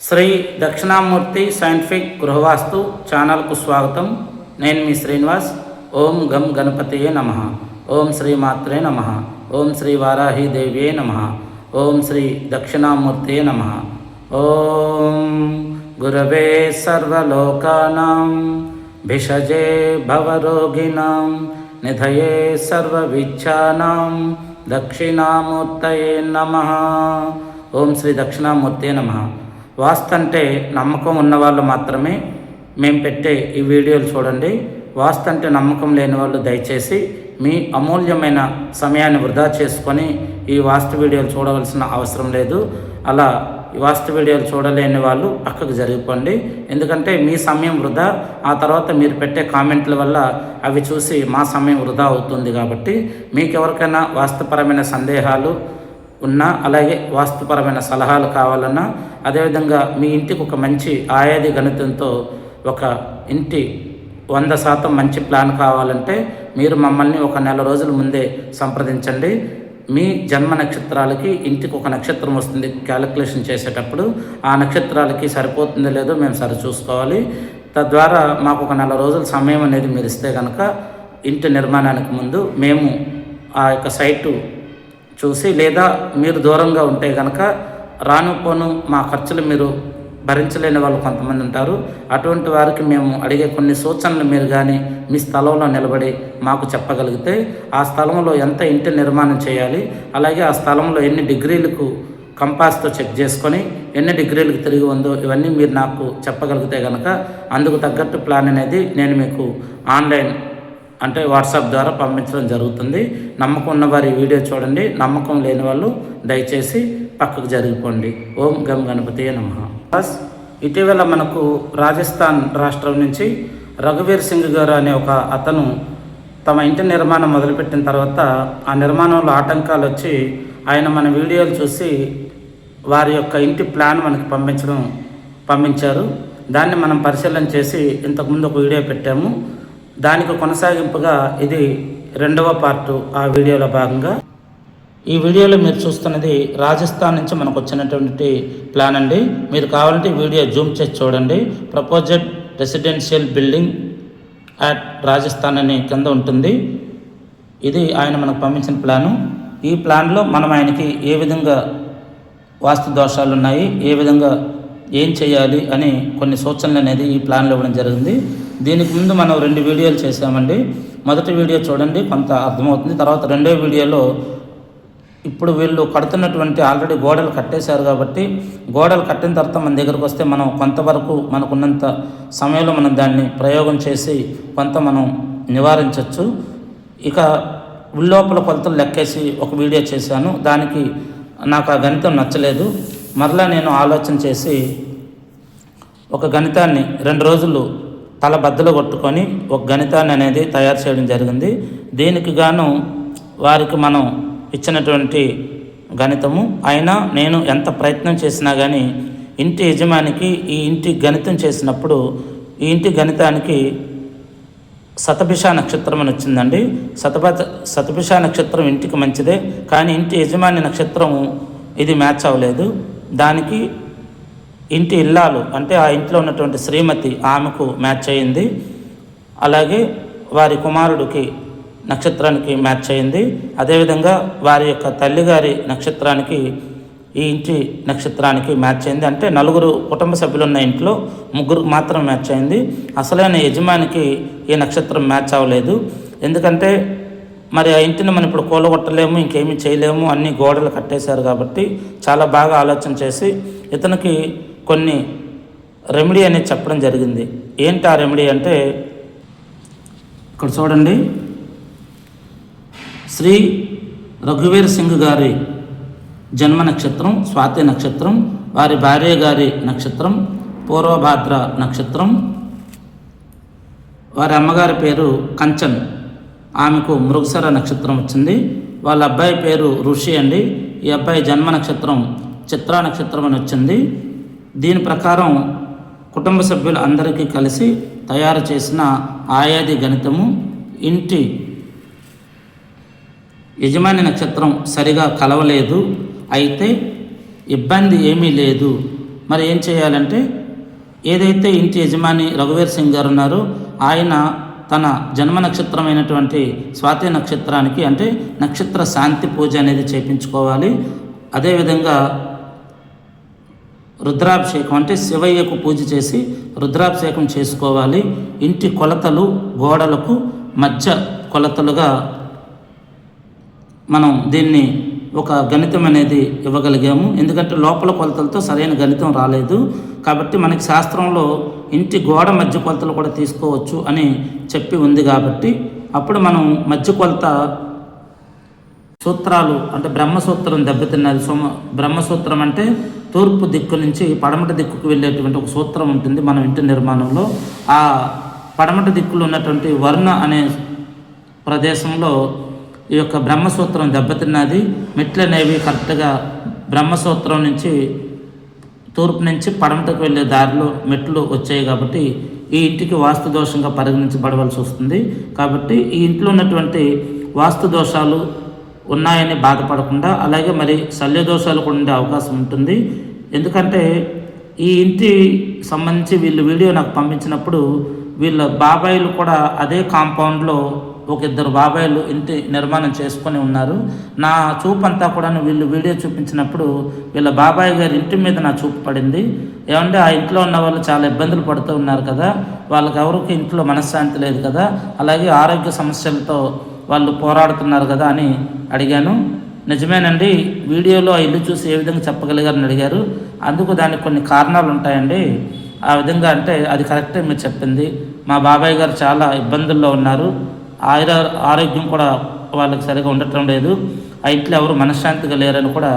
Shri Dakshinamurthy scientific గృహవాస్తు ఛానల్కు స్వాగతం. నేను మీ శ్రీనివాస్. ఓం గం గణపతియే నమః. ఓం శ్రీ మాత్రే నమః. ఓం శ్రీ వారాహీదేవ్యే నమః. ఓం శ్రీ దక్షిణామూర్తియే నమః. ఓం గురవే సర్వలోకానాం భిషజే భవరోగిణాం నిధయే సర్వవిచ్ఛానాం దక్షిణామూర్తయే నమః. ఓం శ్రీ దక్షిణామూర్తియే నమః. వాస్తు అంటే నమ్మకం ఉన్నవాళ్ళు మాత్రమే మేము పెట్టే ఈ వీడియోలు చూడండి. వాస్తు అంటే నమ్మకం లేని వాళ్ళు దయచేసి మీ అమూల్యమైన సమయాన్ని వృధా చేసుకొని ఈ వాస్తు వీడియోలు చూడవలసిన అవసరం లేదు. అలా ఈ వాస్తు వీడియోలు చూడలేని వాళ్ళు పక్కకు జరిగిపోండి. ఎందుకంటే మీ సమయం వృధా, ఆ తర్వాత మీరు పెట్టే కామెంట్ల వల్ల అవి చూసి మా సమయం వృధా అవుతుంది. కాబట్టి మీకు ఎవరికైనా వాస్తుపరమైన సందేహాలు ఉన్నా, అలాగే వాస్తుపరమైన సలహాలు కావాలన్నా, అదేవిధంగా మీ ఇంటికి ఒక మంచి ఆయాది గణితంతో ఒక ఇంటి 100% మంచి ప్లాన్ కావాలంటే మీరు మమ్మల్ని ఒక నెల రోజుల ముందే సంప్రదించండి. మీ జన్మ నక్షత్రాలకి ఇంటికి ఒక నక్షత్రం వస్తుంది. క్యాలిక్యులేషన్ చేసేటప్పుడు ఆ నక్షత్రాలకి సరిపోతుందో లేదో మేము సరి చూసుకోవాలి. తద్వారా మాకు ఒక నెల రోజుల సమయం అనేది మీరు ఇస్తే కనుక ఇంటి నిర్మాణానికి ముందు మేము ఆ యొక్క సైటు చూసి, లేదా మీరు దూరంగా ఉంటే కనుక రాను పోను మా ఖర్చులు మీరు భరించలేని వాళ్ళు కొంతమంది ఉంటారు. అటువంటి వారికి మేము అడిగే కొన్ని సూచనలు మీరు కానీ మీ స్థలంలో నిలబడి మాకు చెప్పగలిగితే ఆ స్థలంలో ఎంత ఇంటి నిర్మాణం చేయాలి, అలాగే ఆ స్థలంలో ఎన్ని డిగ్రీలకు కంపాస్తో చెక్ చేసుకొని ఎన్ని డిగ్రీలకు తిరిగి ఉందో ఇవన్నీ మీరు నాకు చెప్పగలిగితే కనుక అందుకు తగ్గట్టు ప్లాన్ అనేది నేను మీకు ఆన్లైన్ అంటే వాట్సాప్ ద్వారా పంపించడం జరుగుతుంది. నమ్మకం ఉన్నవారు ఈ వీడియో చూడండి, నమ్మకం లేని వాళ్ళు దయచేసి పక్కకు జరిగిపోండి. ఓం గం గణపతియే నమః. ఇటీవల మనకు రాజస్థాన్ రాష్ట్రం నుంచి రఘువీర్ సింగ్ గారు అనే ఒక అతను తమ ఇంటి నిర్మాణం మొదలుపెట్టిన తర్వాత ఆ నిర్మాణంలో ఆటంకాలు వచ్చి ఆయన మన వీడియోలు చూసి వారి యొక్క ఇంటి ప్లాన్ మనకి పంపించారు. దాన్ని మనం పరిశీలన చేసి ఇంతకుముందు ఒక వీడియో పెట్టాము. దానికి కొనసాగింపుగా ఇది 2వ పార్టు. ఆ వీడియోలో భాగంగా ఈ వీడియోలో మీరు చూస్తున్నది రాజస్థాన్ నుంచి మనకు వచ్చినటువంటి ప్లాన్ అండి. మీరు కావాలంటే ఈ వీడియో జూమ్ చేసి చూడండి. ప్రపోజెడ్ రెసిడెన్షియల్ బిల్డింగ్ అట్ రాజస్థాన్ అనే కింద ఉంటుంది. ఇది ఆయన మనకు పంపించిన ప్లాను. ఈ ప్లాన్లో మనం ఆయనకి ఏ విధంగా వాస్తు దోషాలు ఉన్నాయి, ఏ విధంగా ఏం చేయాలి అని కొన్ని సూచనలు అనేది ఈ ప్లాన్లో ఇవ్వడం జరిగింది. దీనికి ముందు మనం 2 వీడియోలు చేసామండి. మొదటి వీడియో చూడండి, కొంత అర్థమవుతుంది. తర్వాత 2వ వీడియోలో ఇప్పుడు వీళ్ళు కడుతున్నటువంటి ఆల్రెడీ గోడలు కట్టేశారు కాబట్టి గోడలు కట్టిన తర్వాత మన దగ్గరకు వస్తే మనం కొంతవరకు మనకున్నంత సమయంలో మనం దాన్ని ప్రయోగం చేసి కొంత మనం నివారించవచ్చు. ఇక ఉల్లోపల కొలతలు లెక్కేసి ఒక వీడియో చేశాను. దానికి నాకు ఆ గణితం నచ్చలేదు. మరలా నేను ఆలోచన చేసి ఒక గణితాన్ని 2 రోజులు తల బద్దలు కొట్టుకొని ఒక గణితాన్ని అనేది తయారు చేయడం జరిగింది. దీనికి గాను వారికి మనం ఇచ్చినటువంటి గణితము అయినా నేను ఎంత ప్రయత్నం చేసినా కానీ ఇంటి యజమానికి ఈ ఇంటి గణితం చేసినప్పుడు ఈ ఇంటి గణితానికి శతభిష నక్షత్రం అని వచ్చిందండి. శతభిష నక్షత్రం ఇంటికి మంచిదే, కానీ ఇంటి యజమాని నక్షత్రం ఇది మ్యాచ్ అవ్వలేదు. దానికి ఇంటి ఇల్లాలు అంటే ఆ ఇంట్లో ఉన్నటువంటి శ్రీమతి ఆమెకు మ్యాచ్ అయ్యింది. అలాగే వారి కుమారుడికి నక్షత్రానికి మ్యాచ్ అయ్యింది. అదేవిధంగా వారి యొక్క తల్లిగారి నక్షత్రానికి ఈ ఇంటి నక్షత్రానికి మ్యాచ్ అయింది. అంటే 4 కుటుంబ సభ్యులు ఉన్న ఇంట్లో 3 మాత్రం మ్యాచ్ అయింది. అసలైన యజమానికి ఈ నక్షత్రం మ్యాచ్ అవ్వలేదు. ఎందుకంటే మరి ఆ ఇంటిని మనం ఇప్పుడు కూలగొట్టలేము, ఇంకేమీ చేయలేము, అన్ని గోడలు కట్టేశారు. కాబట్టి చాలా బాగా ఆలోచన చేసి ఇతనికి కొన్ని రెమెడీ అనేది చెప్పడం జరిగింది. ఏంటి ఆ రెమెడీ అంటే ఇక్కడ చూడండి. శ్రీ రఘువీర్ సింగ్ గారి జన్మ నక్షత్రం స్వాతి నక్షత్రం, వారి భార్య గారి నక్షత్రం పూర్వభాద్ర నక్షత్రం, వారి అమ్మగారి పేరు కంచన్, ఆమెకు మృగశర నక్షత్రం వచ్చింది. వాళ్ళ అబ్బాయి పేరు ఋషి అండి. ఈ అబ్బాయి జన్మ నక్షత్రం చిత్రా నక్షత్రం అని వచ్చింది. దీని ప్రకారం కుటుంబ సభ్యులు అందరికీ కలిసి తయారు చేసిన ఆయాది గణితము ఇంటి యజమాని నక్షత్రం సరిగా కలవలేదు, అయితే ఇబ్బంది ఏమీ లేదు, మరి ఏం చేయాలంటే ఏదైతే ఇంటి యజమాని రఘువీర్ సింగ్ గారు ఉన్నారో ఆయన తన జన్మ నక్షత్రమైనటువంటి స్వాతి నక్షత్రానికి అంటే నక్షత్ర శాంతి పూజ అనేది చేయించుకోవాలి. అదేవిధంగా రుద్రాభిషేకం అంటే శివయ్యకు పూజ చేసి రుద్రాభిషేకం చేసుకోవాలి. ఇంటి కొలతలు గోడలకు మధ్య కొలతలుగా మనం దీన్ని ఒక గణితం అనేది ఇవ్వగలిగాము. ఎందుకంటే లోపల కొలతలతో సరైన గణితం రాలేదు కాబట్టి మనకి శాస్త్రంలో ఇంటి గోడ మధ్య కొలతలు కూడా తీసుకోవచ్చు అని చెప్పి ఉంది కాబట్టి అప్పుడు మనం మధ్య కొలత సూత్రాలు అంటే బ్రహ్మసూత్రం దెబ్బతిన్నది. బ్రహ్మసూత్రం అంటే తూర్పు దిక్కు నుంచి పడమటి దిక్కుకు వెళ్ళేటువంటి ఒక సూత్రం ఉంటుంది మన ఇంటి నిర్మాణంలో. ఆ పడమటి దిక్కులో ఉన్నటువంటి వర్ణ అనే ప్రదేశంలో ఈ యొక్క బ్రహ్మసూత్రం దెబ్బతిన్నది. మెట్లు అనేవి కరెక్ట్గా బ్రహ్మసూత్రం నుంచి తూర్పు నుంచి పడమటకు వెళ్ళే దారిలో మెట్లు వచ్చాయి కాబట్టి ఈ ఇంటికి వాస్తు దోషంగా పరిగణించబడవలసి వస్తుంది. కాబట్టి ఈ ఇంట్లో ఉన్నటువంటి వాస్తు దోషాలు ఉన్నాయని బాధపడకుండా అలాగే మరి శల్య దోషాలు కూడా ఉండే అవకాశం ఉంటుంది. ఎందుకంటే ఈ ఇంటి సంబంధించి వీళ్ళు వీడియో నాకు పంపించినప్పుడు వీళ్ళ బాబాయిలు కూడా అదే కాంపౌండ్లో ఒక ఇద్దరు బాబాయిలు ఇంటి నిర్మాణం చేసుకొని ఉన్నారు. నా చూపు అంతా కూడా వీళ్ళు వీడియో చూపించినప్పుడు వీళ్ళ బాబాయ్ గారి ఇంటి మీద నా చూపు పడింది. ఏమంటే ఆ ఇంట్లో ఉన్న వాళ్ళు చాలా ఇబ్బందులు పడుతూ ఉన్నారు కదా, వాళ్ళకి ఎవరికి ఇంట్లో మనశ్శాంతి లేదు కదా, అలాగే ఆరోగ్య సమస్యలతో వాళ్ళు పోరాడుతున్నారు కదా అని అడిగాను. నిజమేనండి, వీడియోలో ఆ ఇల్లు చూసి ఏ విధంగా చెప్పగలిగారని అడిగారు. అందుకు దానికి కొన్ని కారణాలు ఉంటాయండి. ఆ విధంగా అంటే అది కరెక్టే మీరు చెప్పింది. మా బాబాయ్ గారు చాలా ఇబ్బందుల్లో ఉన్నారు, ఆరోగ్యం కూడా వాళ్ళకి సరిగా ఉండటం లేదు, ఆ ఇంట్లో ఎవరు మనశ్శాంతిగా లేరని కూడా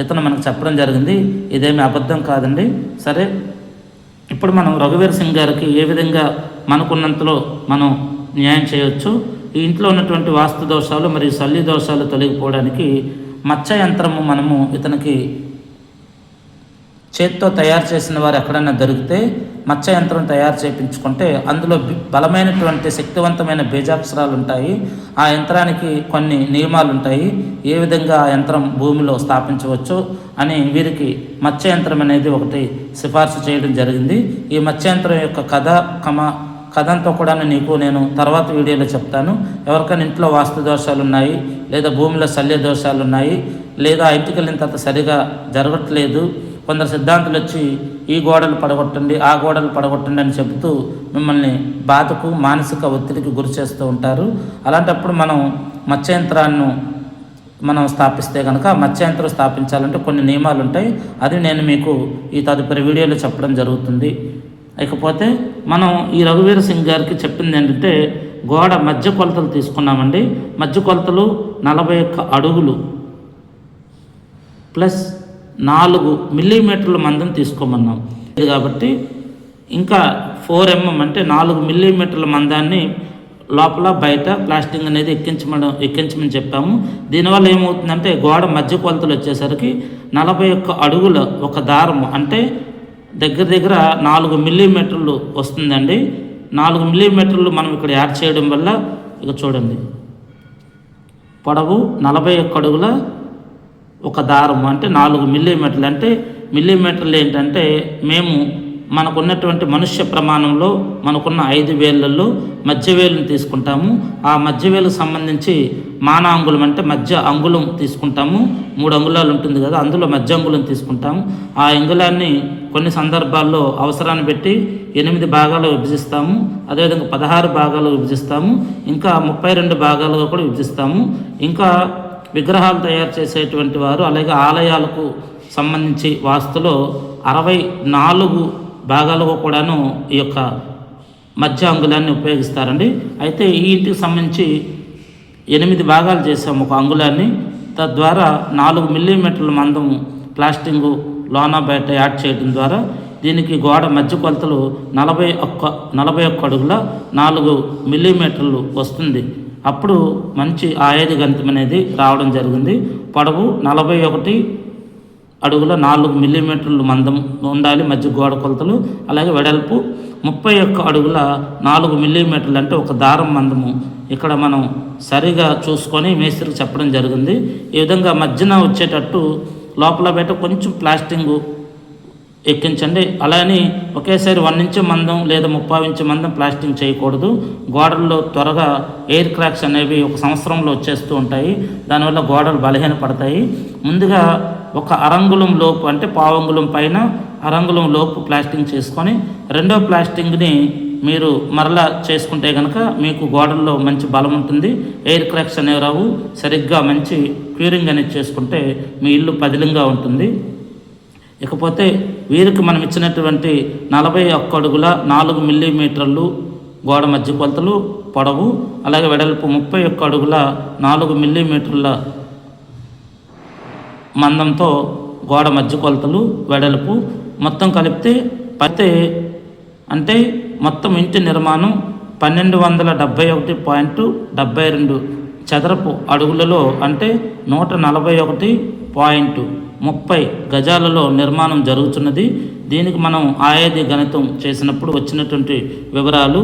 ఇతను మనకు చెప్పడం జరిగింది. ఇదేమీ అబద్ధం కాదండి. సరే, ఇప్పుడు మనం రఘువీర్ సింగ్ గారికి ఏ విధంగా మనకున్నంతలో మనం న్యాయం చేయవచ్చు, ఈ ఇంట్లో ఉన్నటువంటి వాస్తు దోషాలు మరియు శల్య దోషాలు తొలగిపోవడానికి మచ్చ యంత్రము మనము ఇతనికి చేత్తో తయారు చేసిన వారు ఎక్కడైనా దొరికితే మచ్చ యంత్రం తయారు చేయించుకుంటే అందులో బలమైనటువంటి శక్తివంతమైన బీజాక్షరాలు ఉంటాయి. ఆ యంత్రానికి కొన్ని నియమాలు ఉంటాయి, ఏ విధంగా ఆ యంత్రం భూమిలో స్థాపించవచ్చు అని వీరికి మచ్చ యంత్రం అనేది ఒకటి సిఫార్సు చేయడం జరిగింది. ఈ మచ్చ యంత్రం యొక్క కథంతో కూడా నీకు నేను తర్వాత వీడియోలో చెప్తాను. ఎవరికైనా ఇంట్లో వాస్తు దోషాలు ఉన్నాయి, లేదా భూమిలో శల్య దోషాలు ఉన్నాయి, లేదా ఇంటికి వెళ్ళిన తర్వాత సరిగా జరగట్లేదు, కొందరు సిద్ధాంతులు వచ్చి ఈ గోడలు పడగొట్టండి ఆ గోడలు పడగొట్టండి అని చెబుతూ మిమ్మల్ని బాధకు మానసిక ఒత్తిడికి గురి చేస్తూ ఉంటారు. అలాంటప్పుడు మనం మత్స్యంత్రాన్ని మనం స్థాపిస్తే కనుక మత్స్యంత్రం స్థాపించాలంటే కొన్ని నియమాలు ఉంటాయి. అది నేను మీకు ఈ తదుపరి వీడియోలో చెప్పడం జరుగుతుంది. ఇకపోతే మనం ఈ రఘువీర్ సింగ్ గారికి చెప్పింది ఏంటంటే గోడ మధ్య కొలతలు తీసుకున్నామండి. మధ్య కొలతలు 41 అడుగులు ప్లస్ 4 మిల్లీమీటర్ల మందం తీసుకోమన్నాం కాబట్టి ఇంకా 4 mm అంటే 4 మిల్లీమీటర్ల మందాన్ని లోపల బయట ప్లాస్టింగ్ అనేది ఎక్కించమని చెప్పాము. దీనివల్ల ఏమవుతుందంటే గోడ మధ్య కొలతలు వచ్చేసరికి 41 అడుగుల ఒక దారము అంటే దగ్గర 4 మిల్లీమీటర్లు వస్తుందండి. 4 మిల్లీమీటర్లు మనం ఇక్కడ యాడ్ చేయడం వల్ల ఇక చూడండి, పొడవు 41 అడుగుల ఒక దారము అంటే 4 మిల్లీమీటర్లు. అంటే మిల్లీమీటర్లు ఏంటంటే మేము మనకున్నటువంటి మనుష్య ప్రమాణంలో మనకున్న 5 వేళ్ళల్లో మధ్య వేలుని తీసుకుంటాము. ఆ మధ్య వేలుకు సంబంధించి మాన అంగుళం అంటే మధ్య అంగుళం తీసుకుంటాము. 3 అంగుళాలు ఉంటుంది కదా, అందులో మధ్య అంగుళం తీసుకుంటాము. ఆ అంగుళాన్ని కొన్ని సందర్భాల్లో అవసరాన్ని బట్టి 8 భాగాలు విభజిస్తాము, అదేవిధంగా 16 భాగాలు విభజిస్తాము, ఇంకా 32 భాగాలుగా కూడా విభజిస్తాము. ఇంకా విగ్రహాలు తయారు చేసేటువంటి వారు అలాగే ఆలయాలకు సంబంధించి వాస్తులో 64 భాగాలుగా కూడాను ఈ యొక్క మధ్య అంగుళాన్ని ఉపయోగిస్తారండి. అయితే ఈ ఇంటికి సంబంధించి 8 భాగాలు చేసాము ఒక అంగుళాన్ని. తద్వారా 4 మిల్లీమీటర్ల మందం ప్లాస్టింగు లోన బయట యాడ్ చేయడం ద్వారా దీనికి గోడ మధ్య కొలతలు 41 అడుగుల 4 మిల్లీమీటర్లు వస్తుంది. అప్పుడు మంచి ఆయేది గణితం అనేది రావడం జరిగింది. పొడవు 41 అడుగుల 4 మిల్లీమీటర్లు మందం ఉండాలి మధ్య గోడ కొలతలు. అలాగే వెడల్పు 31 అడుగుల 4 మిల్లీమీటర్లు అంటే ఒక దారం మందము ఇక్కడ మనం సరిగా చూసుకొని మేస్త్రికి చెప్పడం జరిగింది. ఈ విధంగా మధ్యన వచ్చేటట్టు లోపల బయట కొంచెం ప్లాస్టింగు ఎక్కించండి. అలానే ఒకేసారి 1 ఇంచు మందం లేదా 30 ఇంచు మందం ప్లాస్టింగ్ చేయకూడదు. గోడల్లో త్వరగా ఎయిర్ క్రాక్స్ అనేవి 1 సంవత్సరంలో వచ్చేస్తూ ఉంటాయి. దానివల్ల గోడలు బలహీనపడతాయి. ముందుగా ఒక అరంగుళం లోపు అంటే పావంగుళం పైన అరంగుళం లోపు ప్లాస్టింగ్ చేసుకొని రెండో ప్లాస్టింగ్ని మీరు మరలా చేసుకుంటే కనుక మీకు గోడల్లో మంచి బలం ఉంటుంది. ఎయిర్ క్రాక్స్ అనేవి రావు. సరిగ్గా మంచి క్యూరింగ్ అనేది చేసుకుంటే మీ ఇల్లు పదిలంగా ఉంటుంది. ఇకపోతే వీరికి మనం ఇచ్చినటువంటి 41 అడుగుల 4 మిల్లీమీటర్లు గోడ మధ్య కొలతలు పొడవు, అలాగే వెడల్పు 31 అడుగుల 4 మిల్లీమీటర్ల మందంతో గోడ మధ్య కొలతలు వెడల్పు మొత్తం కలిపితే అంటే మొత్తం ఇంటి నిర్మాణం 1271.72 చదరపు అడుగులలో అంటే 141.30 గజాలలో నిర్మాణం జరుగుతున్నది. దీనికి మనం ఆయాది గణితం చేసినప్పుడు వచ్చినటువంటి వివరాలు.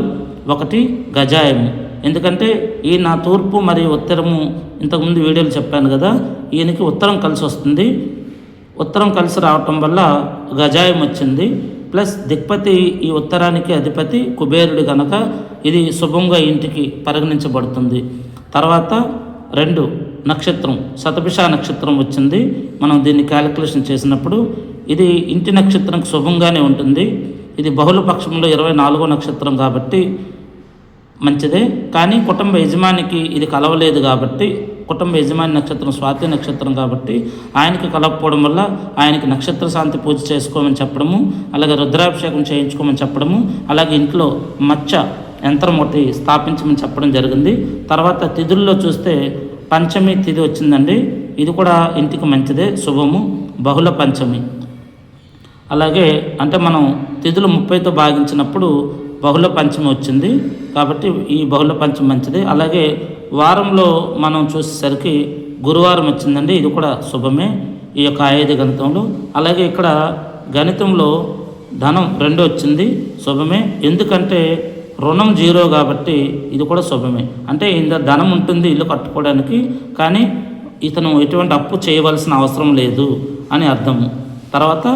1 గజాయము, ఎందుకంటే ఈ నా తూర్పు మరియు ఉత్తరము ఇంతకుముందు వీడియోలు చెప్పాను కదా, ఈయనకి ఉత్తరం కలిసి వస్తుంది. ఉత్తరం కలిసి రావటం వల్ల గజాయం వచ్చింది. ప్లస్ దిక్పతి ఈ ఉత్తరానికి అధిపతి కుబేరుడు కనుక ఇది శుభంగా ఇంటికి పరిగణించబడుతుంది. తర్వాత 2 నక్షత్రం శతభిష నక్షత్రం వచ్చింది. మనం దీన్ని క్యాలిక్యులేషన్ చేసినప్పుడు ఇది ఇంటి నక్షత్రంకి శుభంగానే ఉంటుంది. ఇది బహుళ పక్షంలో 24వ నక్షత్రం కాబట్టి మంచిదే. కానీ కుటుంబ యజమానికి ఇది కలవలేదు కాబట్టి, కుటుంబ యజమాని నక్షత్రం స్వాతి నక్షత్రం కాబట్టి ఆయనకి కలవకపోవడం వల్ల ఆయనకి నక్షత్ర శాంతి పూజ చేసుకోమని చెప్పడము, అలాగే రుద్రాభిషేకం చేయించుకోమని చెప్పడము, అలాగే ఇంట్లో మచ్చ యంత్రం ఒకటి స్థాపించమని చెప్పడం జరిగింది. తర్వాత తిథుల్లో చూస్తే పంచమి తిథి వచ్చిందండి. ఇది కూడా ఇంటికి మంచిదే, శుభము, బహుళ పంచమి. అలాగే అంటే మనం తిథులు 30తో భాగించినప్పుడు బహుళ పంచమి వచ్చింది కాబట్టి ఈ బహుళ పంచమి మంచిది. అలాగే వారంలో మనం చూసేసరికి గురువారం వచ్చిందండి. ఇది కూడా శుభమే ఈ యొక్క ఆయుధ గణితంలో. అలాగే ఇక్కడ గణితంలో ధనం 2 వచ్చింది, శుభమే. ఎందుకంటే రుణం 0 కాబట్టి ఇది కూడా శుభమే. అంటే ఇంత ధనం ఉంటుంది ఇల్లు కట్టుకోవడానికి, కానీ ఇతను ఎటువంటి అప్పు చేయవలసిన అవసరం లేదు అని అర్థము. తర్వాత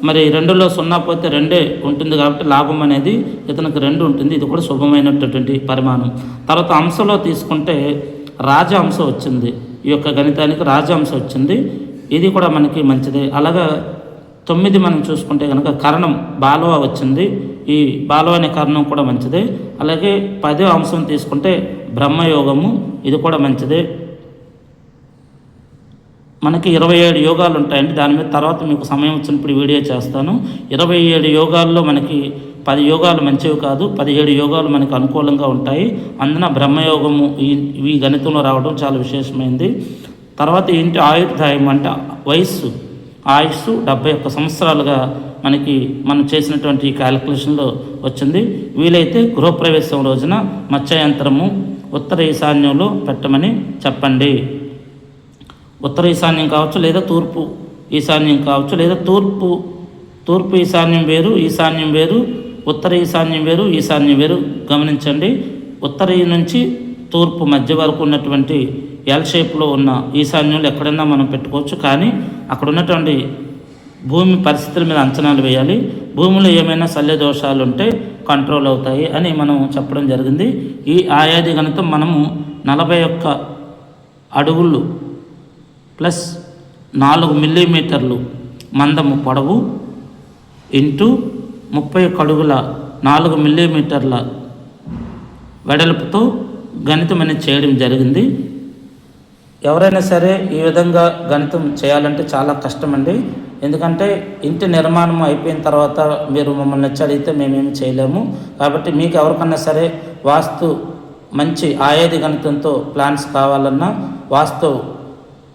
మరి 2లో 0 పోతే 2 ఉంటుంది కాబట్టి లాభం అనేది ఇతనికి 2 ఉంటుంది. ఇది కూడా శుభమైనటువంటి పరిమాణం. తర్వాత అంశలో తీసుకుంటే రాజ అంశ వచ్చింది. ఈ యొక్క గణితానికి రాజ అంశ వచ్చింది. ఇది కూడా మనకి మంచిదే. అలాగా 9 మనం చూసుకుంటే కనుక కరణం బాలవ వచ్చింది. ఈ బాలవ అనే కరణం కూడా మంచిదే. అలాగే 10వ అంశం తీసుకుంటే బ్రహ్మయోగము, ఇది కూడా మంచిదే. మనకి 27 యోగాలు ఉంటాయండి. దాని మీద తర్వాత మీకు సమయం వచ్చినప్పుడు వీడియో చేస్తాను. 27 యోగాల్లో మనకి 10 యోగాలు మంచివి కాదు, 17 యోగాలు మనకు అనుకూలంగా ఉంటాయి. అందున బ్రహ్మయోగము ఈ గణితంలో రావడం చాలా విశేషమైంది. తర్వాత ఏంటి ఆయుర్దాయం అంటే వయస్సు, ఆయుస్సు 71 సంవత్సరాలుగా మనం చేసినటువంటి ఈ క్యాలిక్యులేషన్లో వచ్చింది. వీలైతే గృహప్రవేశం రోజున మత్స్యయంత్రము ఉత్తర ఈశాన్యంలో పెట్టమని చెప్పండి. ఉత్తర ఈశాన్యం కావచ్చు, లేదా తూర్పు ఈశాన్యం కావచ్చు, లేదా తూర్పు ఈశాన్యం వేరు, ఈశాన్యం వేరు, ఉత్తర ఈశాన్యం వేరు, ఈశాన్యం వేరు. గమనించండి, ఉత్తర నుంచి తూర్పు మధ్య వరకు ఉన్నటువంటి ఎల్ షేప్లో ఉన్న ఈశాన్యంలో ఎక్కడైనా మనం పెట్టుకోవచ్చు. కానీ అక్కడ ఉన్నటువంటి భూమి పరిస్థితుల మీద అంచనాలు వేయాలి. భూమిలో ఏమైనా శల్య దోషాలు ఉంటే కంట్రోల్ అవుతాయి అని మనం చెప్పడం జరిగింది. ఈ ఆయాది గణితం మనము 41 అడుగులు ప్లస్ 4 మిల్లీమీటర్లు మందము పొడవు ఇంటూ 31 అడుగుల 4 మిల్లీమీటర్ల వెడల్పుతో గణితం అనేది చేయడం జరిగింది. ఎవరైనా సరే ఈ విధంగా గణితం చేయాలంటే చాలా కష్టమండి. ఎందుకంటే ఇంటి నిర్మాణం అయిపోయిన తర్వాత మీరు మమ్మల్ని నచ్చి అడిగితే మేమేమి చేయలేము. కాబట్టి మీకు ఎవరికన్నా సరే వాస్తు మంచి ఆయాది గణితంతో ప్లాన్స్ కావాలన్నా, వాస్తు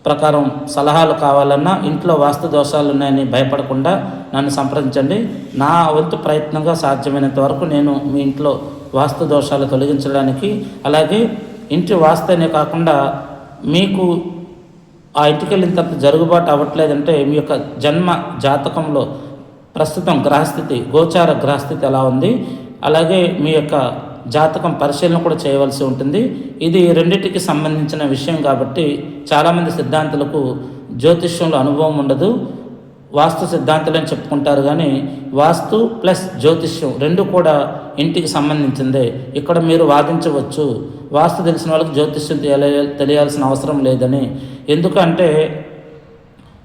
ప్రకారం సలహాలు కావాలన్నా, ఇంట్లో వాస్తు దోషాలు ఉన్నాయని భయపడకుండా నన్ను సంప్రదించండి. నా వంతు ప్రయత్నంగా సాధ్యమైనంత వరకు నేను మీ ఇంట్లో వాస్తు దోషాలు తొలగించడానికి, అలాగే ఇంటి వాస్తునే కాకుండా మీకు ఆ ఇంటికి వెళ్ళిన తర్వాత జరుగుబాటు అవ్వట్లేదంటే మీ యొక్క జన్మ జాతకంలో ప్రస్తుతం గ్రహస్థితి, గోచార గ్రహస్థితి ఎలా ఉంది, అలాగే మీ యొక్క జాతకం పరిశీలన కూడా చేయవలసి ఉంటుంది. ఇది రెండింటికి సంబంధించిన విషయం కాబట్టి చాలామంది సిద్ధాంతులకు జ్యోతిష్యంలో అనుభవం ఉండదు. వాస్తు సిద్ధాంతులు అని చెప్పుకుంటారు, కానీ వాస్తు ప్లస్ జ్యోతిష్యం రెండు కూడా ఇంటికి సంబంధించిందే. ఇక్కడ మీరు వాదించవచ్చు వాస్తు తెలిసిన వాళ్ళకి జ్యోతిష్యం తెలియాల్సిన అవసరం లేదని. ఎందుకంటే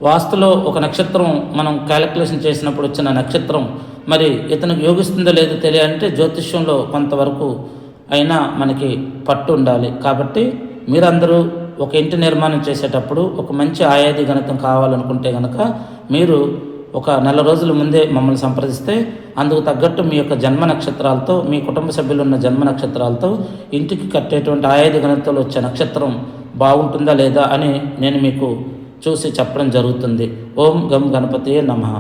వాస్తులో ఒక నక్షత్రం మనం క్యాలిక్యులేషన్ చేసినప్పుడు వచ్చిన నక్షత్రం మరి ఇతనికి యోగిస్తుందో లేదో తెలియాలంటే జ్యోతిష్యంలో కొంతవరకు అయినా మనకి పట్టు ఉండాలి. కాబట్టి మీరందరూ ఒక ఇంటి నిర్మాణం చేసేటప్పుడు ఒక మంచి ఆయాది గణితం కావాలనుకుంటే కనుక మీరు ఒక నెల రోజుల ముందే మమ్మల్ని సంప్రదిస్తే అందుకు తగ్గట్టు మీ యొక్క జన్మ నక్షత్రాలతో, మీ కుటుంబ సభ్యులు ఉన్న జన్మ నక్షత్రాలతో ఇంటికి కట్టేటువంటి ఆయాది గణితంలో వచ్చే నక్షత్రం బాగుంటుందా లేదా అని నేను మీకు చూసి చెప్పడం జరుగుతుంది. ఓం గం గణపతియే నమః.